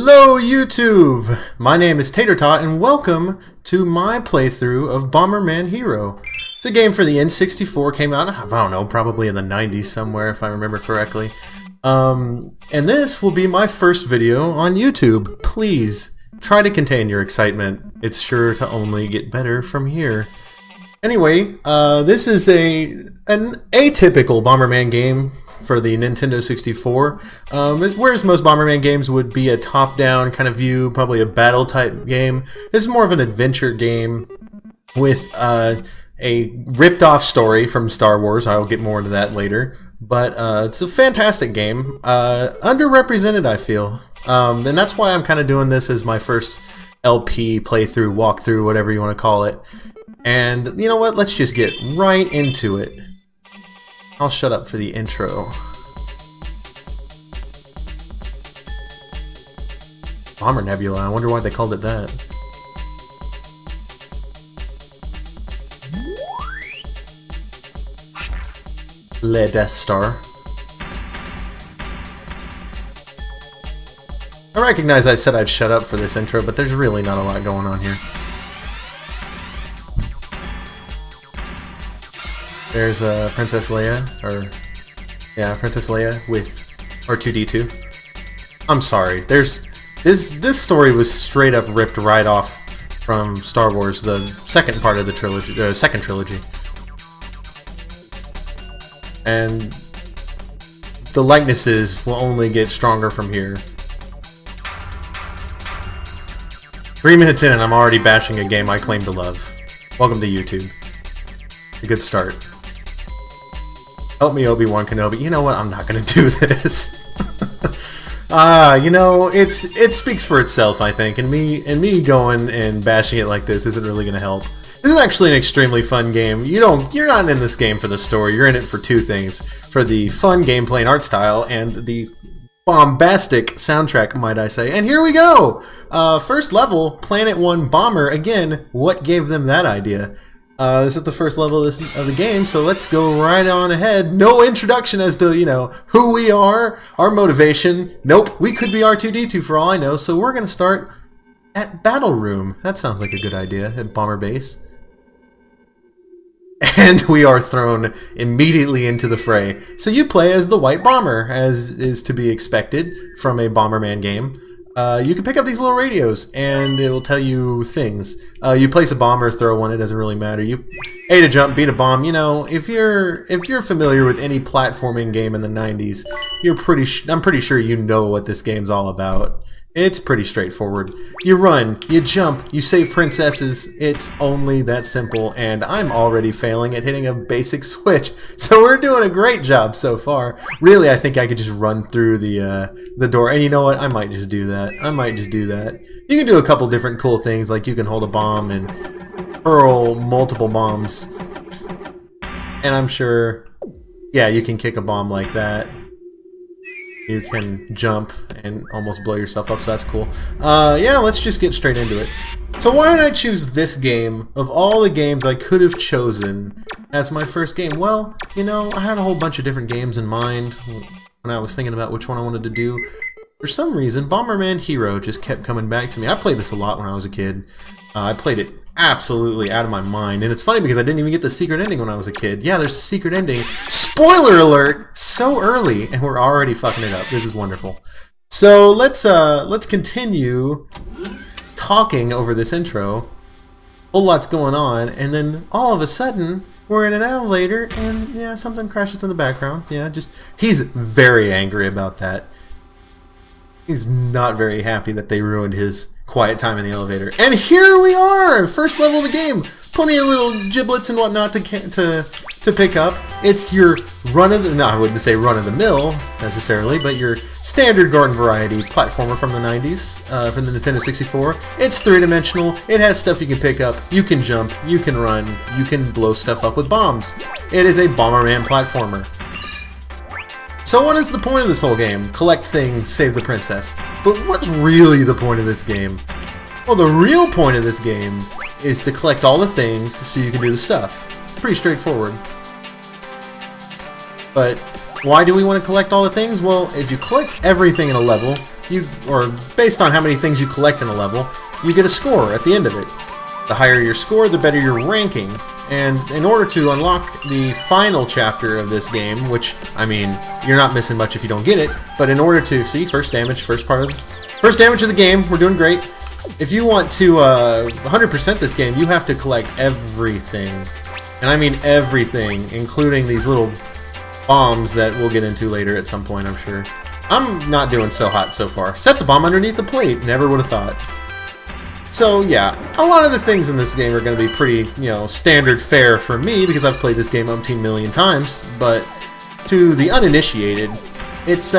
Hello YouTube! My name is TaterTot and welcome to my playthrough of Bomberman Hero. It's a game for the N64, came out, I don't know, probably in the 90s somewhere if I remember correctly. And this will be my first video on YouTube. Please, try to contain your excitement. It's sure to only get better from here. Anyway, this is an atypical Bomberman game for the Nintendo 64. Whereas most Bomberman games would be a top-down kind of view, probably a battle-type game, this is more of an adventure game with a ripped-off story from Star Wars. I'll get more into that later. But it's a fantastic game. Underrepresented, I feel. And that's why I'm kind of doing this as my first LP playthrough, walkthrough, whatever you want to call it. And you know what? Let's just get right into it. I'll shut up for the intro. Bomber Nebula. I wonder why they called it that. Le Death Star. I recognize I said I'd shut up for this intro, but there's really not a lot going on here. There's Princess Leia, Princess Leia with R2-D2. I'm sorry. This story was straight up ripped right off from Star Wars, the second part of the trilogy, second trilogy, and the likenesses will only get stronger from here. 3 minutes in and I'm already bashing a game I claim to love. Welcome to YouTube. A good start. Help me, Obi-Wan Kenobi. You know what? I'm not going to do this. You know, it speaks for itself, I think, and me going and bashing it like this isn't really going to help. This is actually an extremely fun game. You're not in this game for the story. You're in it for two things: for the fun gameplay and art style, and the bombastic soundtrack, might I say. And here we go. First level, Planet 1 Bomber. Again, what gave them that idea? This is the first level of the game, so let's go right on ahead. No introduction as to, who we are, our motivation. Nope, we could be R2-D2 for all I know, so we're going to start at Battle Room. That sounds like a good idea, at Bomber Base. And we are thrown immediately into the fray. So you play as the White Bomber, as is to be expected from a Bomberman game. You can pick up these little radios, and it will tell you things. You place a bomb or throw one; it doesn't really matter. A to jump, B to bomb. If you're familiar with any platforming game in the '90s, I'm pretty sure you know what this game's all about. It's pretty straightforward. You run, you jump, you save princesses. It's only that simple, and I'm already failing at hitting a basic switch. So we're doing a great job so far. Really, I think I could just run through the door. And you know what? I might just do that. You can do a couple different cool things, like you can hold a bomb and hurl multiple bombs. And I'm sure, yeah, you can kick a bomb like that. You can jump and almost blow yourself up, so that's cool. Yeah, let's just get straight into it. So why did I choose this game of all the games I could have chosen as my first game? Well, I had a whole bunch of different games in mind when I was thinking about which one I wanted to do. For some reason, Bomberman Hero just kept coming back to me. I played this a lot when I was a kid. I played it absolutely out of my mind, and it's funny because I didn't even get the secret ending when I was a kid. Yeah, there's a secret ending. Spoiler alert! So early, and we're already fucking it up. This is wonderful. So let's continue talking over this intro. A whole lot's going on, and then all of a sudden we're in an elevator, and yeah, something crashes in the background. Yeah, he's very angry about that. He's not very happy that they ruined his quiet time in the elevator. And here we are! First level of the game! Plenty of little giblets and whatnot to pick up. It's your I wouldn't say run-of-the-mill, necessarily, but your standard garden variety platformer from the 90s, from the Nintendo 64. It's three-dimensional, it has stuff you can pick up, you can jump, you can run, you can blow stuff up with bombs. It is a Bomberman platformer. So what is the point of this whole game? Collect things, save the princess. But what's really the point of this game? Well, the real point of this game is to collect all the things so you can do the stuff. Pretty straightforward. But why do we want to collect all the things? Well, if you collect everything in a level, or based on how many things you collect in a level, you get a score at the end of it. The higher your score, the better your ranking. And in order to unlock the final chapter of this game, which, I mean, you're not missing much if you don't get it, but in order to, see, first damage of the game, we're doing great. If you want to 100% this game, you have to collect everything. And I mean everything, including these little bombs that we'll get into later at some point, I'm sure. I'm not doing so hot so far. Set the bomb underneath the plate, never would have thought. So yeah, a lot of the things in this game are going to be pretty, standard fare for me because I've played this game umpteen million times, but to the uninitiated, it's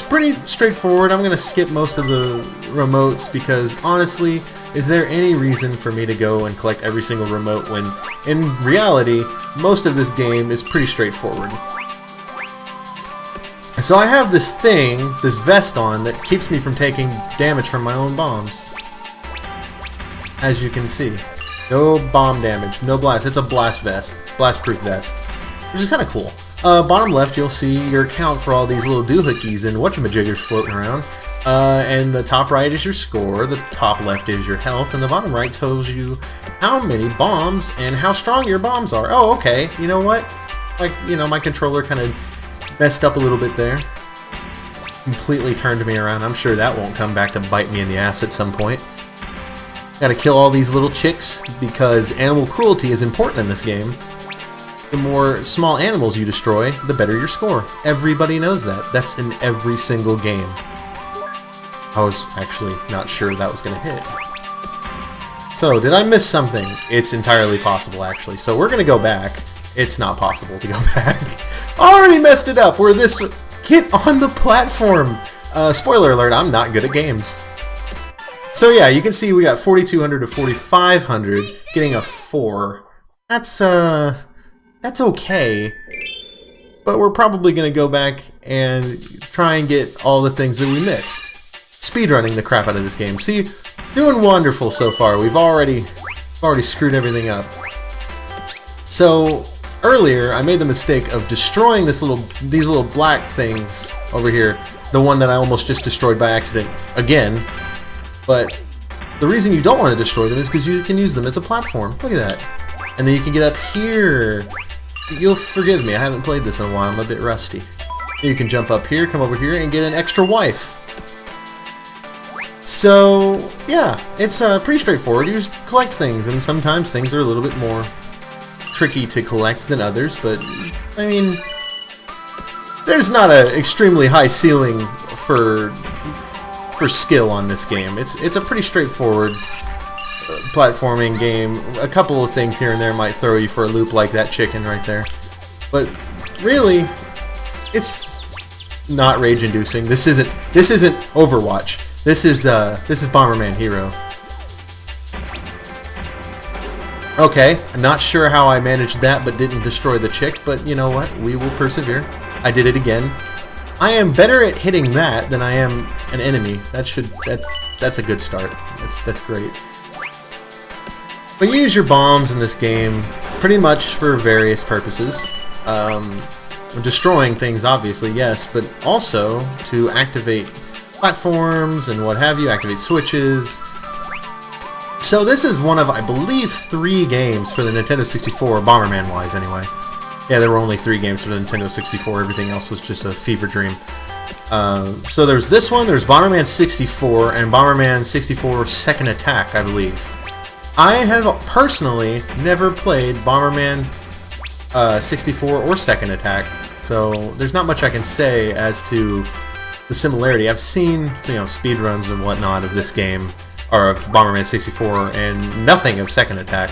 pretty straightforward. I'm going to skip most of the remotes because honestly, is there any reason for me to go and collect every single remote when in reality, most of this game is pretty straightforward. So I have this thing, this vest on that keeps me from taking damage from my own bombs. As you can see, no bomb damage, no blast. It's a blast vest, blast-proof vest, which is kind of cool. Bottom left, you'll see your count for all these little doohickeys and whatchamajiggers floating around. And the top right is your score, the top left is your health, and the bottom right tells you how many bombs and how strong your bombs are. Oh, okay. You know what? My controller kind of messed up a little bit there. Completely turned me around. I'm sure that won't come back to bite me in the ass at some point. Gotta kill all these little chicks because animal cruelty is important in this game. The more small animals you destroy, the better your score. Everybody knows that. That's in every single game. I was actually not sure that was gonna hit. So, did I miss something? It's entirely possible, actually. So we're gonna go back. It's not possible to go back. Already messed it up! Get on the platform! Spoiler alert, I'm not good at games. So yeah, you can see we got 4,200 to 4,500, getting a 4. That's okay. But we're probably going to go back and try and get all the things that we missed. Speedrunning the crap out of this game. See, doing wonderful so far. We've already screwed everything up. So, earlier I made the mistake of destroying these little black things over here. The one that I almost just destroyed by accident again. But the reason you don't want to destroy them is because you can use them as a platform. Look at that. And then you can get up here. You'll forgive me, I haven't played this in a while, I'm a bit rusty. You can jump up here, come over here, and get an extra wife. So, yeah, it's pretty straightforward. You just collect things, and sometimes things are a little bit more tricky to collect than others, but, I mean, there's not an extremely high ceiling for skill on this game. It's a pretty straightforward platforming game. A couple of things here and there might throw you for a loop, like that chicken right there. But really, it's not rage-inducing. This isn't Overwatch. This is Bomberman Hero. Okay, I'm not sure how I managed that, but didn't destroy the chick. But you know what? We will persevere. I did it again. I am better at hitting that than I am an enemy. That's a good start. That's great. But you use your bombs in this game pretty much for various purposes. Destroying things, obviously, yes, but also to activate platforms and what have you, activate switches. So this is one of, I believe, 3 games for the Nintendo 64, Bomberman-wise anyway. Yeah, there were only 3 games for the Nintendo 64, everything else was just a fever dream. So there's this one, there's Bomberman 64, and Bomberman 64 Second Attack, I believe. I have personally never played Bomberman 64 or Second Attack, so there's not much I can say as to the similarity. I've seen, speedruns and whatnot of this game, or of Bomberman 64, and nothing of Second Attack.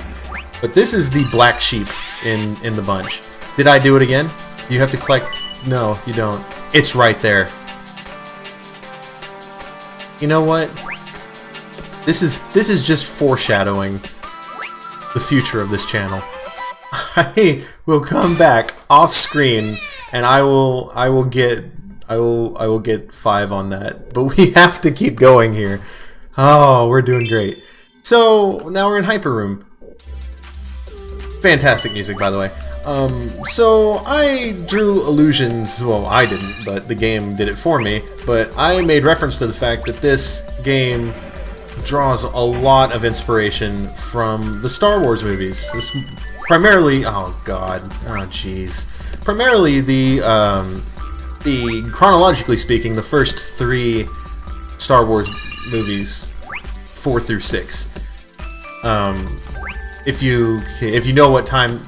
But this is the black sheep in the bunch. Did I do it again? You have to collect... No, you don't. It's right there. You know what? This is just foreshadowing the future of this channel. I will come back off screen and I will get 5 on that. But we have to keep going here. Oh, we're doing great. So now we're in Hyper Room. Fantastic music, by the way. So I drew illusions, well I didn't, but the game did it for me, but I made reference to the fact that this game draws a lot of inspiration from the Star Wars movies. This primarily, oh god, oh jeez. Primarily the chronologically speaking, the first 3 Star Wars movies, 4 through 6. If you know what time,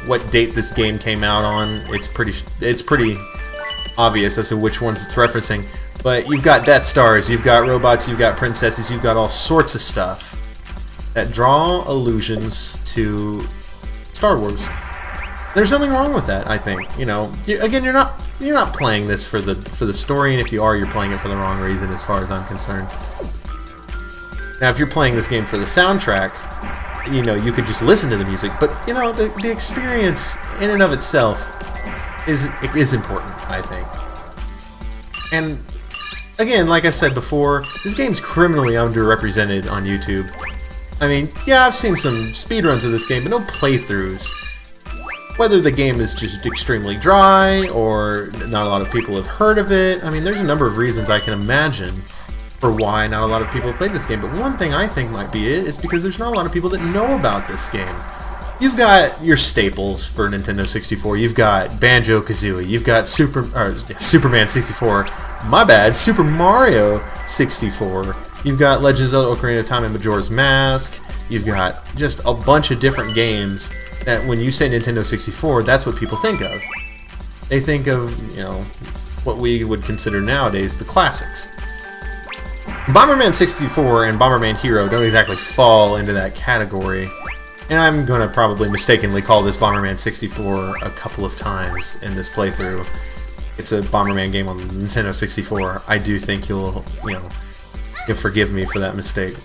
what date this game came out on, it's pretty obvious as to which ones it's referencing. But you've got Death Stars, you've got robots, you've got princesses, you've got all sorts of stuff that draw allusions to Star Wars. There's nothing wrong with that, I think. Again, you're not playing this for the story, and if you are, you're playing it for the wrong reason, as far as I'm concerned. Now, if you're playing this game for the soundtrack, you could just listen to the music, but the experience in and of itself is important, I think. And again, like I said before, this game's criminally underrepresented on YouTube. I mean, yeah, I've seen some speedruns of this game, but no playthroughs. Whether the game is just extremely dry, or not a lot of people have heard of it, I mean, there's a number of reasons I can imagine for why not a lot of people have played this game, but one thing I think might be it is because there's not a lot of people that know about this game. You've got your staples for Nintendo 64. You've got Banjo-Kazooie. You've got Superman 64. My bad, Super Mario 64. You've got Legend of Zelda: Ocarina of Time and Majora's Mask. You've got just a bunch of different games that when you say Nintendo 64, that's what people think of. They think of, what we would consider nowadays the classics. Bomberman 64 and Bomberman Hero don't exactly fall into that category, and I'm going to probably mistakenly call this Bomberman 64 a couple of times in this playthrough. It's a Bomberman game on Nintendo 64. I do think you'll forgive me for that mistake.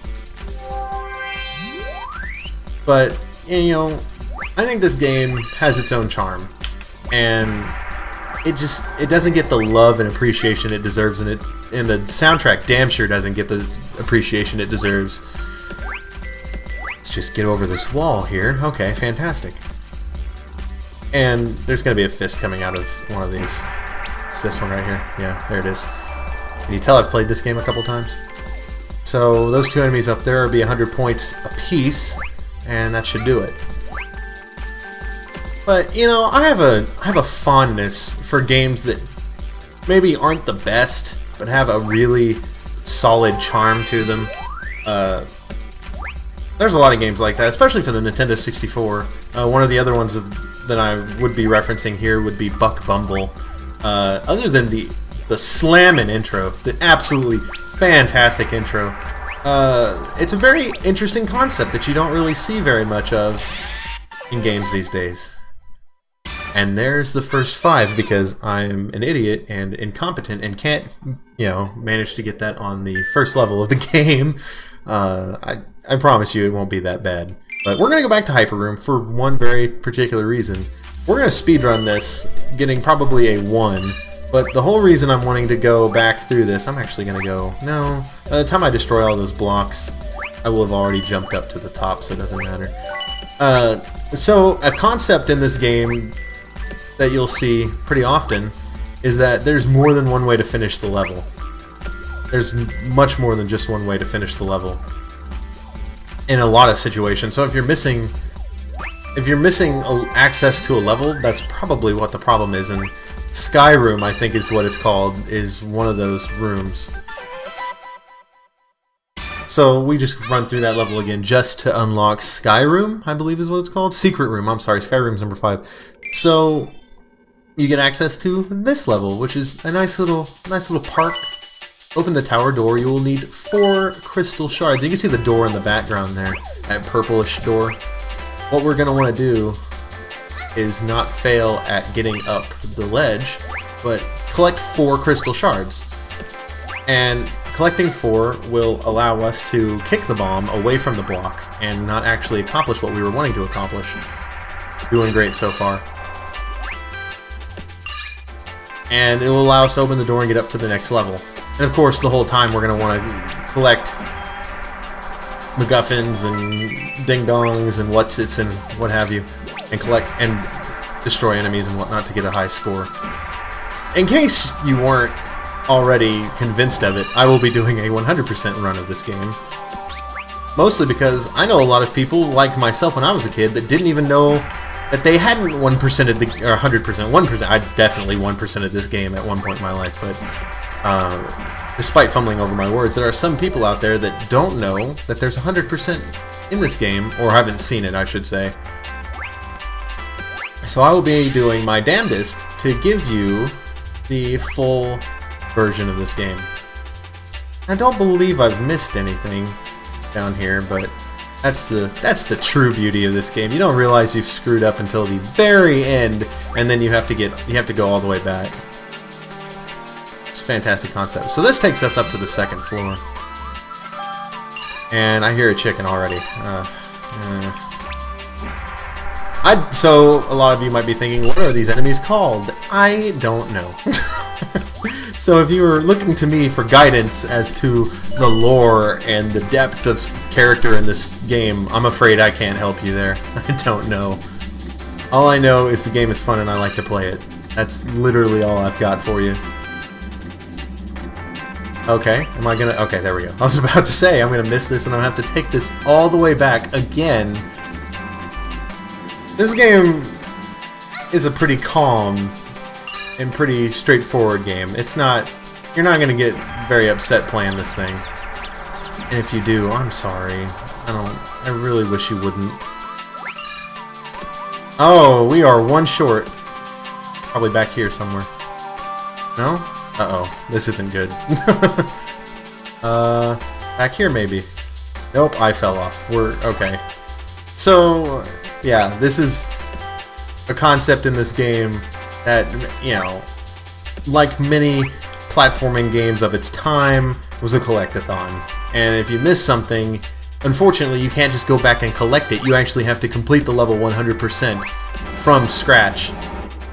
But, I think this game has its own charm, and it doesn't get the love and appreciation it deserves, and the soundtrack damn sure doesn't get the appreciation it deserves. Let's just get over this wall here. Okay, fantastic. And there's going to be a fist coming out of one of these. It's this one right here. Yeah, there it is. Can you tell I've played this game a couple times? So those 2 enemies up there will be 100 points apiece, and that should do it. But, I have a fondness for games that maybe aren't the best, but have a really solid charm to them. There's a lot of games like that, especially for the Nintendo 64. One of the other ones that I would be referencing here would be Buck Bumble. Other than the slammin' intro, the absolutely fantastic intro, it's a very interesting concept that you don't really see very much of in games these days. And there's the first 5, because I'm an idiot and incompetent and can't, manage to get that on the first level of the game. I promise you it won't be that bad. But we're going to go back to Hyper Room for one very particular reason. We're going to speedrun this, getting probably a 1. But the whole reason I'm wanting to go back through this, I'm actually going to go... No, by the time I destroy all those blocks, I will have already jumped up to the top, so it doesn't matter. So, a concept in this game that you'll see pretty often is that there's more than one way to finish the level. There's much more than just one way to finish the level in a lot of situations. So if you're missing access to a level, that's probably what the problem is. And Sky Room, I think is what it's called, is one of those rooms. So we just run through that level again just to unlock Sky Room, I believe is what it's called. Secret Room, I'm sorry, Sky Room's number 5. So you get access to this level, which is a nice little park. Open the tower door, you will need 4 crystal shards. You can see the door in the background there, that purplish door. What we're going to want to do is not fail at getting up the ledge, but collect 4 crystal shards. And collecting 4 will allow us to kick the bomb away from the block and not actually accomplish what we were wanting to accomplish. Doing great so far. And it will allow us to open the door and get up to the next level. And of course, the whole time we're going to want to collect MacGuffins and ding-dongs and whatsits and what have you, and collect and destroy enemies and whatnot to get a high score. In case you weren't already convinced of it, I will be doing a 100% run of this game. Mostly because I know a lot of people, like myself when I was a kid, that didn't even know that they hadn't 1%ed the, or 100%, 1%, I definitely 1%ed this game at one point in my life, but despite fumbling over my words, there are some people out there that don't know that there's 100% in this game, or haven't seen it, I should say. So I will be doing my damnedest to give you the full version of this game. I don't believe I've missed anything down here, but that's the true beauty of this game. You don't realize you've screwed up until the very end, and then you have to go all the way back. It's a fantastic concept. So this takes us up to the second floor, and I hear a chicken already. So a lot of you might be thinking, what are these enemies called? I don't know. So if you were looking to me for guidance as to the lore and the depth of character in this game, I'm afraid I can't help you there. I don't know. All I know is the game is fun and I like to play it. That's literally all I've got for you. Okay, am I gonna... Okay, there we go. I was about to say, I'm gonna miss this and I'm gonna have to take this all the way back again. This game is a pretty calm and pretty straightforward game. It's not... You're not gonna get very upset playing this thing. And if you do, I'm sorry. I really wish you wouldn't. Oh, we are one short. Probably back here somewhere. No? Uh-oh. This isn't good. Back here maybe. Nope, I fell off. We're... Okay. So, yeah, this is a concept in this game that, you know, like many platforming games of its time, was a collectathon. And if you miss something, unfortunately you can't just go back and collect it. You actually have to complete the level 100% from scratch.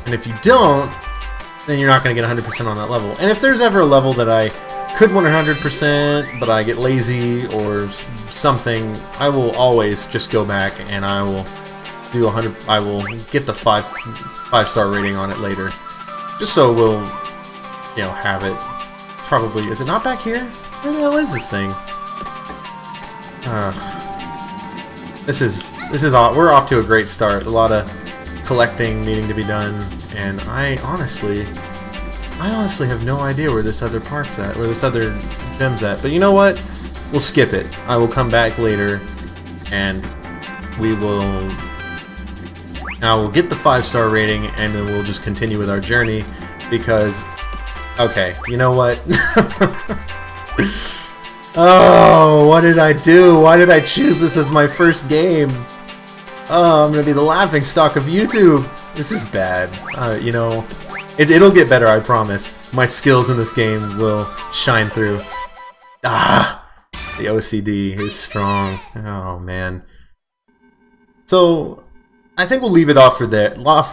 And if you don't, then you're not going to get 100% on that level. And if there's ever a level that I could 100%, but I get lazy or something, I will always just go back and I will do 100. I will get the 5-star rating on it later, just so we'll, you know, have it. Probably, is it not back here? Where the hell is this thing? This is we're off to a great start. A lot of collecting needing to be done, and I honestly have no idea where this other part's at, where this other gem's at. But you know what? We'll skip it. I will come back later, and we will. Now we'll get the 5-star rating, and then we'll just continue with our journey. Because, okay, you know what? Oh, what did I do? Why did I choose this as my first game? Oh, I'm gonna be the laughingstock of YouTube. This is bad. You know, it'll get better, I promise. My skills in this game will shine through. Ah, the OCD is strong. Oh man. So I think we'll leave it off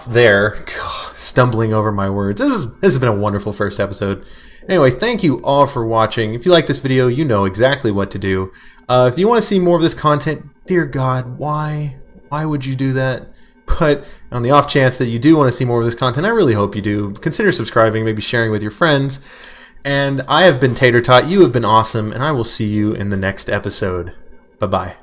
there. God, stumbling over my words. This has been a wonderful first episode. Anyway, thank you all for watching. If you like this video, you know exactly what to do. If you want to see more of this content, dear God, why would you do that? But on the off chance that you do want to see more of this content, I really hope you do. Consider subscribing, maybe sharing with your friends. And I have been TaterTot, you have been awesome, and I will see you in the next episode. Bye-bye.